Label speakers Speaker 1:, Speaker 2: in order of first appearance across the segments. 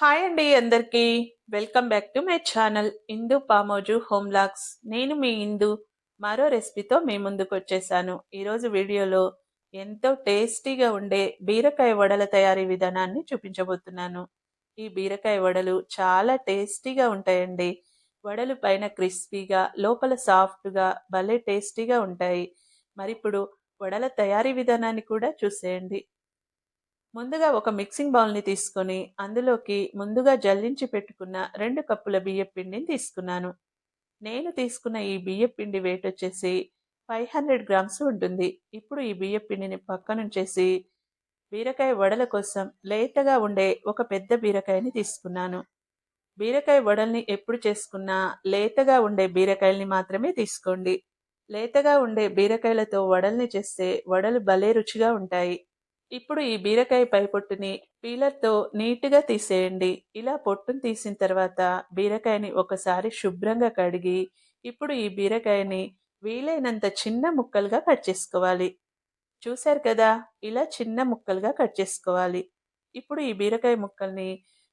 Speaker 1: Hi అండి అందరికీ. Welcome back to my channel Indu Pamoju home logs. నేను మీ ఇందు మరో రెసిపీతో మీ ముందుకు వచ్చేసాను. ఈరోజు వీడియోలో ఎంతో టేస్టీగా ఉండే బీరకాయ వడల తయారీ విధానాన్ని చూపించబోతున్నాను. ఈ బీరకాయ వడలు చాలా టేస్టీగా ఉంటాయండి. వడలు పైన క్రిస్పీగా లోపల సాఫ్ట్గా భలే టేస్టీగా ఉంటాయి. మరిప్పుడు వడల తయారీ విధానాన్ని కూడా చూసేయండి. ముందుగా ఒక మిక్సింగ్ బౌల్ని తీసుకొని అందులోకి ముందుగా జల్లించి పెట్టుకున్న 2 కప్పుల బియ్యం పిండిని తీసుకున్నాను. నేను తీసుకున్న ఈ బియ్యం పిండి వెయిట్ వచ్చేసి 500 గ్రామ్స్ ఉంటుంది. ఇప్పుడు ఈ బియ్యం పిండిని పక్కనుంచేసి బీరకాయ వడల కోసం లేతగా ఉండే ఒక పెద్ద బీరకాయని తీసుకున్నాను. బీరకాయ వడల్ని ఎప్పుడు చేసుకున్నా లేతగా ఉండే బీరకాయల్ని మాత్రమే తీసుకోండి. లేతగా ఉండే బీరకాయలతో వడల్ని చేస్తే వడలు భలే రుచిగా ఉంటాయి. ఇప్పుడు ఈ బీరకాయ పై పొట్టుని పీలర్‌తో నీట్‌గా తీసేయండి. ఇలా పొట్టుని తీసిన తర్వాత బీరకాయని ఒకసారి శుభ్రంగా కడిగి, ఇప్పుడు ఈ బీరకాయని వీలైనంత చిన్న ముక్కలుగా కట్ చేసుకోవాలి. చూశారు కదా! ఇలా చిన్న ముక్కలుగా కట్ చేసుకోవాలి. ఇప్పుడు ఈ బీరకాయ ముక్కల్ని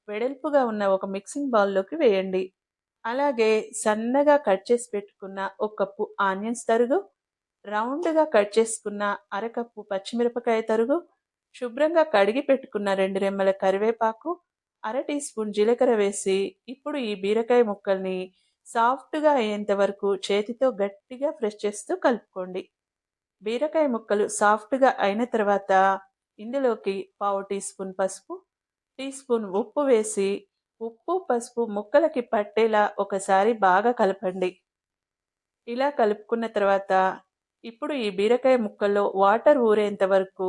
Speaker 1: వెడల్పుగా ఉన్న ఒక మిక్సింగ్ బౌల్‌లోకి వేయండి. అలాగే సన్నగా కట్ చేసి పెట్టుకున్న ఒక కప్పు ఆనియన్స్ తరుగు, రౌండ్‌గా కట్ చేసుకున్న అరకప్పు పచ్చిమిరపకాయ తరుగు, శుభ్రంగా కడిగి పెట్టుకున్న 2 రెమ్మల కరివేపాకు, అర టీ స్పూన్ జీలకర్ర వేసి ఇప్పుడు ఈ బీరకాయ ముక్కల్ని సాఫ్ట్‌గా అయ్యేంత వరకు చేతితో గట్టిగా ప్రెస్ చేస్తూ కలుపుకోండి. బీరకాయ ముక్కలు సాఫ్ట్‌గా అయిన తర్వాత ఇందులోకి పావు టీ స్పూన్ పసుపు, టీ స్పూన్ ఉప్పు వేసి ఉప్పు, పసుపు ముక్కలకి పట్టేలా ఒకసారి బాగా కలపండి. ఇలా కలుపుకున్న తర్వాత ఇప్పుడు ఈ బీరకాయ ముక్కల్లో వాటర్ ఊరేంత వరకు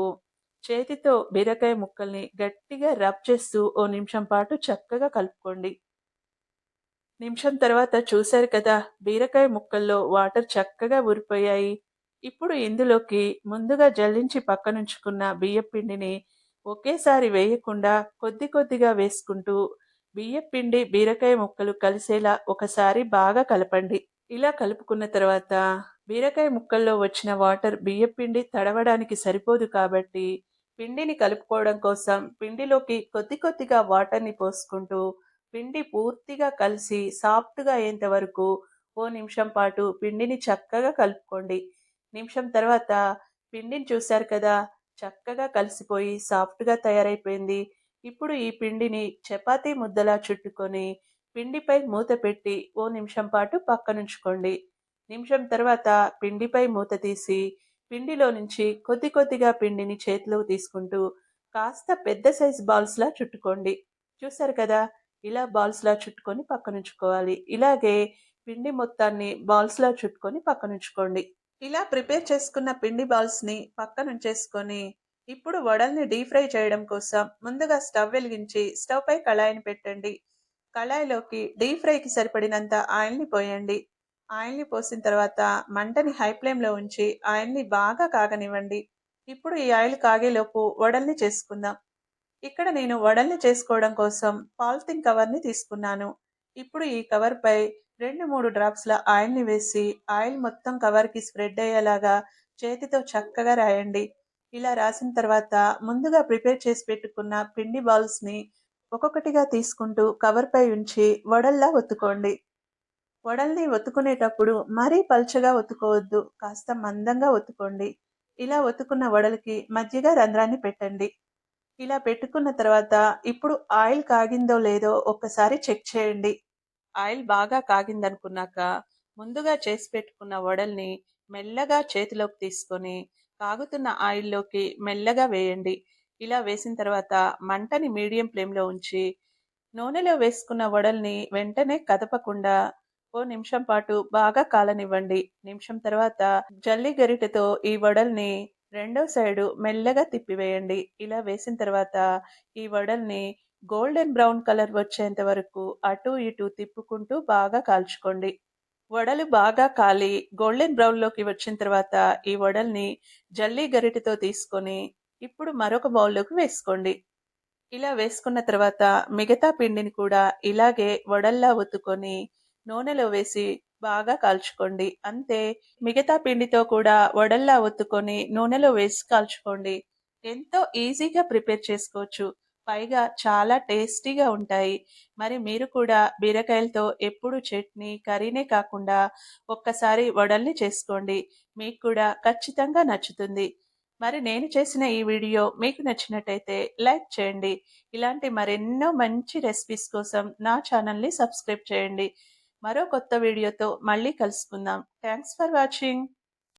Speaker 1: చేతితో బీరకాయ ముక్కల్ని గట్టిగా రబ్ చేస్తూ ఓ నిమిషం పాటు చక్కగా కలుపుకోండి. నిమిషం తర్వాత చూశారు కదా, బీరకాయ ముక్కల్లో వాటర్ చక్కగా ఊరిపోయాయి. ఇప్పుడు ఇందులోకి ముందుగా జల్లించి పక్కనుంచుకున్న బియ్యపిండిని ఒకేసారి వేయకుండా కొద్ది కొద్దిగా వేసుకుంటూ బియ్యపిండి బీరకాయ ముక్కలు కలిసేలా ఒకసారి బాగా కలపండి. ఇలా కలుపుకున్న తర్వాత బీరకాయ ముక్కల్లో వచ్చిన వాటర్ బియ్యపిండి తడవడానికి సరిపోదు కాబట్టి పిండిని కలుపుకోవడం కోసం పిండిలోకి కొద్ది కొద్దిగా వాటర్ని పోసుకుంటూ పిండి పూర్తిగా కలిసి సాఫ్ట్గా అయ్యేంత వరకు ఓ నిమిషం పాటు పిండిని చక్కగా కలుపుకోండి. నిమిషం తర్వాత పిండిని చూశారు కదా, చక్కగా కలిసిపోయి సాఫ్ట్గా తయారైపోయింది. ఇప్పుడు ఈ పిండిని చపాతీ ముద్దలా చుట్టుకొని పిండిపై మూత పెట్టి ఓ నిమిషం పాటు పక్కనుంచుకోండి. నిమిషం తర్వాత పిండిపై మూత తీసి పిండిలో నుంచి కొద్ది కొద్దిగా పిండిని చేతిలోకి తీసుకుంటూ కాస్త పెద్ద సైజు బాల్స్‌లా చుట్టుకోండి. చూశారు కదా! ఇలా బాల్స్‌లా చుట్టుకొని పక్కనుంచుకోవాలి. ఇలాగే పిండి మొత్తాన్ని బాల్స్‌లా చుట్టుకొని పక్కనుంచుకోండి. ఇలా ప్రిపేర్ చేసుకున్న పిండి బాల్స్‌ని పక్కనుంచేసుకొని ఇప్పుడు వడల్ని డీప్ ఫ్రై చేయడం కోసం ముందుగా స్టవ్ వెలిగించి స్టవ్ పై కళాయిని పెట్టండి. కళాయిలోకి డీప్ ఫ్రైకి సరిపడినంత ఆయిల్‌ని పోయండి. ఆయిల్‌ని పోసిన తర్వాత మంటని హై ఫ్లేమ్‌లో ఉంచి ఆయిల్‌ని బాగా కాగనివ్వండి. ఇప్పుడు ఈ ఆయిల్ కాగేలోపు వడల్ని చేసుకుందాం. ఇక్కడ నేను వడల్ని చేసుకోవడం కోసం పాలిథిన్ కవర్‌ని తీసుకున్నాను. ఇప్పుడు ఈ కవర్‌పై 2, 3 డ్రాప్స్‌ల ఆయిల్‌ని వేసి ఆయిల్ మొత్తం కవర్‌కి స్ప్రెడ్ అయ్యేలాగా చేతితో చక్కగా రాయండి. ఇలా రాసిన తర్వాత ముందుగా ప్రిపేర్ చేసి పెట్టుకున్న పిండి బాల్స్‌ని ఒక్కొక్కటిగా తీసుకుంటూ కవర్‌పై ఉంచి వడల్లా ఒత్తుకోండి. వడల్ని ఒత్తుకునేటప్పుడు మరీ పల్చగా ఒత్తుకోవద్దు. కాస్త మందంగా ఒత్తుకోండి. ఇలా ఒత్తుకున్న వడలకి మధ్యగా రంధ్రాన్ని పెట్టండి. ఇలా పెట్టుకున్న తర్వాత ఇప్పుడు ఆయిల్ కాగిందో లేదో ఒక్కసారి చెక్ చేయండి. ఆయిల్ బాగా కాగిందనుకున్నాక ముందుగా చేసి పెట్టుకున్న వడల్ని మెల్లగా చేతిలోకి తీసుకొని కాగుతున్న ఆయిల్లోకి మెల్లగా వేయండి. ఇలా వేసిన తర్వాత మంటని మీడియం ఫ్లేమ్‌లో ఉంచి నూనెలో వేసుకున్న వడల్ని వెంటనే కదపకుండా ఓ నిమిషం పాటు బాగా కాలనివ్వండి. నిమిషం తర్వాత జల్లి గరిటెతో ఈ వడల్ని రెండో సైడు మెల్లగా తిప్పివేయండి. ఇలా వేసిన తర్వాత ఈ వడల్ని గోల్డెన్ బ్రౌన్ కలర్ వచ్చేంత వరకు అటు ఇటు తిప్పుకుంటూ బాగా కాల్చుకోండి. వడలు బాగా కాలి గోల్డెన్ బ్రౌన్‌లోకి వచ్చిన తర్వాత ఈ వడల్ని జల్లీ గరిటెతో తీసుకొని ఇప్పుడు మరొక బౌల్‌లోకి వేసుకోండి. ఇలా వేసుకున్న తర్వాత మిగతా పిండిని కూడా ఇలాగే వడల్లా ఒత్తుకొని నూనెలో వేసి బాగా కాల్చుకోండి. అంతే, మిగతా పిండితో కూడా వడల్లా ఒత్తుకొని నూనెలో వేసి కాల్చుకోండి. ఎంతో ఈజీగా ప్రిపేర్ చేసుకోవచ్చు. పైగా చాలా టేస్టీగా ఉంటాయి. మరి మీరు కూడా బీరకాయలతో ఎప్పుడు చట్నీ, కర్రీనే కాకుండా ఒక్కసారి వడల్ని చేసుకోండి. మీకు కూడా ఖచ్చితంగా నచ్చుతుంది. మరి నేను చేసిన ఈ వీడియో మీకు నచ్చినట్టయితే లైక్ చేయండి. ఇలాంటి మరెన్నో మంచి రెసిపీస్ కోసం నా ఛానల్‌ని సబ్స్క్రైబ్ చేయండి. మరో కొత్త వీడియోతో మళ్ళీ కలుసుకుందాం. Thanks for watching.